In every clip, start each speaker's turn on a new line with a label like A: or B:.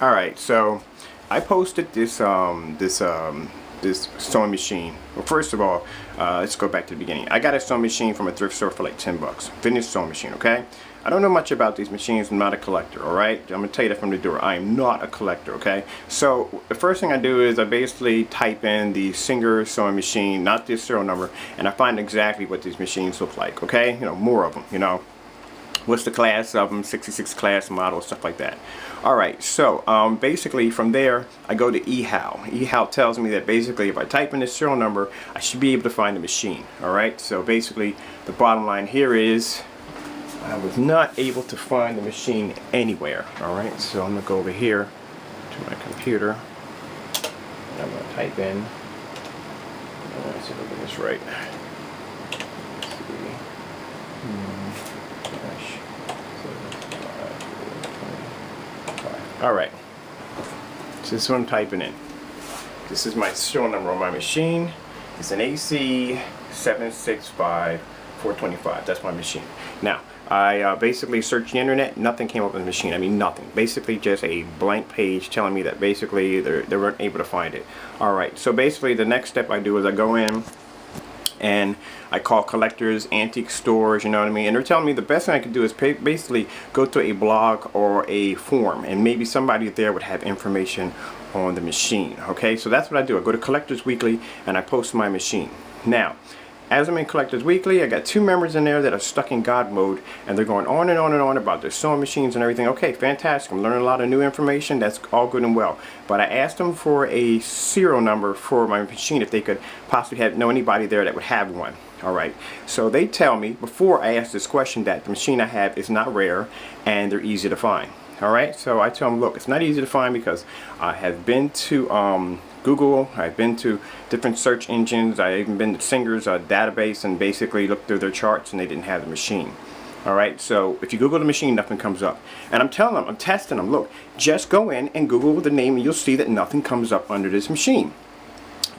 A: Alright, so I posted this this sewing machine. Well, first of all, let's go back to the beginning. I got a sewing machine from a thrift store for like 10 bucks. Vintage sewing machine, okay? I don't know much about these machines. I'm not a collector, alright? I'm going to tell you that from the door. I am not a collector, okay? So the first thing I do is I basically type in the Singer sewing machine, not the serial number, and I find exactly what these machines look like, okay? You know, more of them, you know. What's the class of them, 66 class model, stuff like that. Alright, so basically from there I go to eHow. eHow tells me that basically if I type in the serial number I should be able to find the machine. Alright, so basically the bottom line here is I was not able to find the machine anywhere. Alright, so I'm going to go over here to my computer and I'm going to type in, let's see if I get this right. Alright, so this is what I'm typing in. This is my serial number on my machine. It's an AC-765425. That's my machine. Now, I basically searched the internet. Nothing came up with the machine. I mean, nothing. Basically just a blank page telling me that basically they weren't able to find it. Alright, so basically the next step I do is I go in and I call collectors, antique stores, you know what I mean, and they're telling me the best thing I can do is basically go to a blog or a forum, and maybe somebody there would have information on the machine. Okay, so that's what I do. I go to Collectors Weekly and I post my machine. Now, as I'm in Collectors Weekly, I got 2 members in there that are stuck in God mode, and they're going on and on and on about their sewing machines and everything. Okay, fantastic. I'm learning a lot of new information. That's all good and well. But I asked them for a serial number for my machine, if they could possibly know anybody there that would have one. Alright, so they tell me before I ask this question that the machine I have is not rare and they're easy to find. Alright, so I tell them, look, it's not easy to find because I have been to Google, I've been to different search engines, I've even been to Singer's database and basically looked through their charts and they didn't have the machine. Alright, so if you Google the machine, nothing comes up. And I'm telling them, I'm testing them, look, just go in and Google the name and you'll see that nothing comes up under this machine.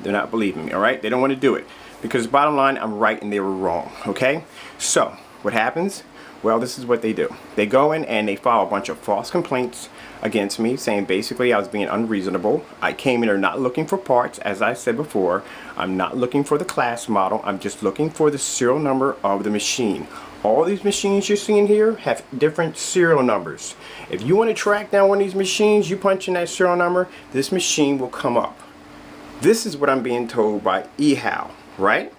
A: They're not believing me, alright? They don't want to do it. Because bottom line, I'm right and they were wrong, okay? So, what happens? Well, this is what they do. They go in and they file a bunch of false complaints against me, saying basically I was being unreasonable. I came in here not looking for parts, as I said before. I'm not looking for the class model. I'm just looking for the serial number of the machine. All these machines you're seeing here have different serial numbers. If you want to track down one of these machines, you punch in that serial number, this machine will come up. This is what I'm being told by eHow, right?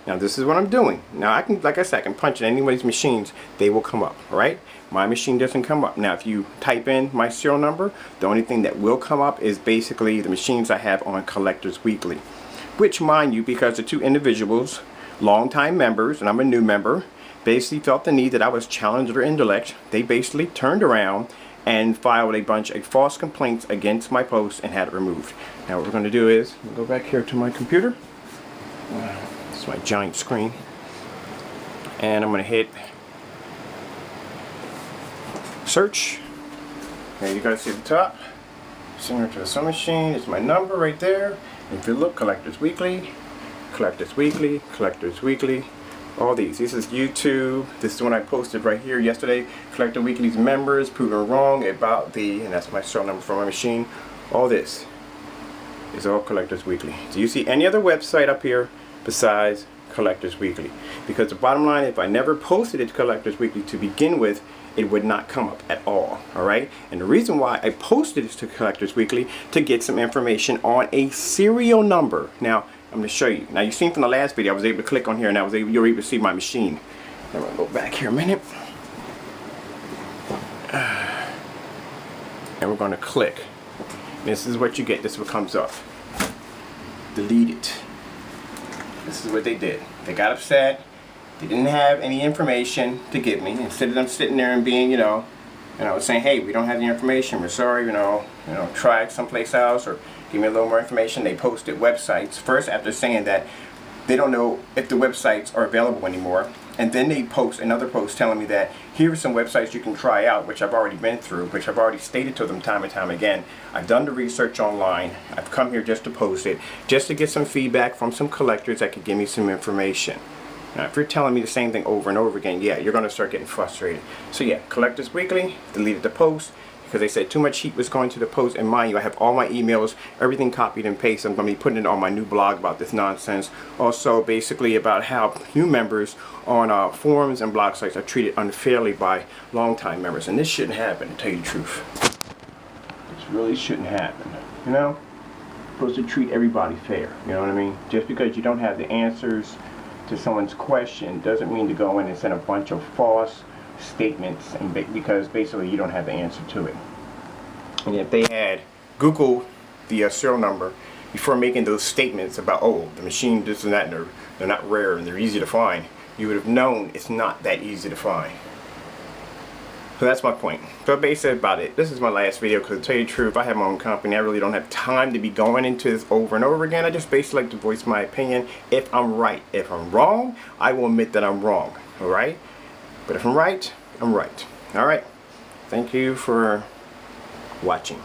A: Now this is what I'm doing. Now I can, like I said, I can punch in any of these machines, they will come up, alright? My machine doesn't come up. Now if you type in my serial number, the only thing that will come up is basically the machines I have on Collectors Weekly. Which, mind you, because the 2 individuals, longtime members, and I'm a new member, basically felt the need that I was challenging their intellect, they basically turned around and filed a bunch of false complaints against my post and had it removed. Now what we're going to do is, we'll go back here to my computer. This is my giant screen. And I'm going to hit search. Now you guys see the top. Singer to the sewing machine is my number right there. And if you look, Collectors Weekly, Collectors Weekly, Collectors Weekly. All these. This is YouTube. This is one I posted right here yesterday. Collector Weekly's members proven wrong about the, and that's my serial number for my machine. All this is all Collectors Weekly. Do you see any other website up here besides Collectors Weekly? Because the bottom line, if I never posted it to Collectors Weekly to begin with, it would not come up at all. Alright? And the reason why I posted it to Collectors Weekly to get some information on a serial number. Now, I'm going to show you. Now, you've seen from the last video, I was able to click on here and you were able to see my machine. I'm going to go back here a minute. And we're going to click. This is what you get. This is what comes up. Delete it. This is what they did. They got upset. They didn't have any information to give me. Instead of them sitting there and being, you know, saying, hey, we don't have the information. We're sorry. Try it someplace else or give me a little more information. They posted websites first after saying that they don't know if the websites are available anymore. And then they post another post telling me that here are some websites you can try out, which I've already been through, which I've already stated to them time and time again. I've done the research online. I've come here just to post it, just to get some feedback from some collectors that could give me some information. Now, if you're telling me the same thing over and over again, yeah, you're going to start getting frustrated. So yeah, Collectors Weekly, deleted the post, because they said too much heat was going to the post. And mind you, I have all my emails, everything copied and pasted. I'm going to be putting it on my new blog about this nonsense. Also, basically about how new members on forums and blog sites are treated unfairly by longtime members. And this shouldn't happen, to tell you the truth. This really shouldn't happen. You know? You're supposed to treat everybody fair. You know what I mean? Just because you don't have the answers to someone's question doesn't mean to go in and send a bunch of false statements, and because basically you don't have the answer to it. And if they had Googled the serial number before making those statements about, oh, the machine this and that, and they're not rare and they're easy to find, you would have known it's not that easy to find. So that's my point. So basically about it, this is my last video, because to tell you the truth, I have my own company. I really don't have time to be going into this over and over again. I just basically like to voice my opinion if I'm right. If I'm wrong, I will admit that I'm wrong. Alright? But if I'm right, I'm right. Alright? Thank you for watching.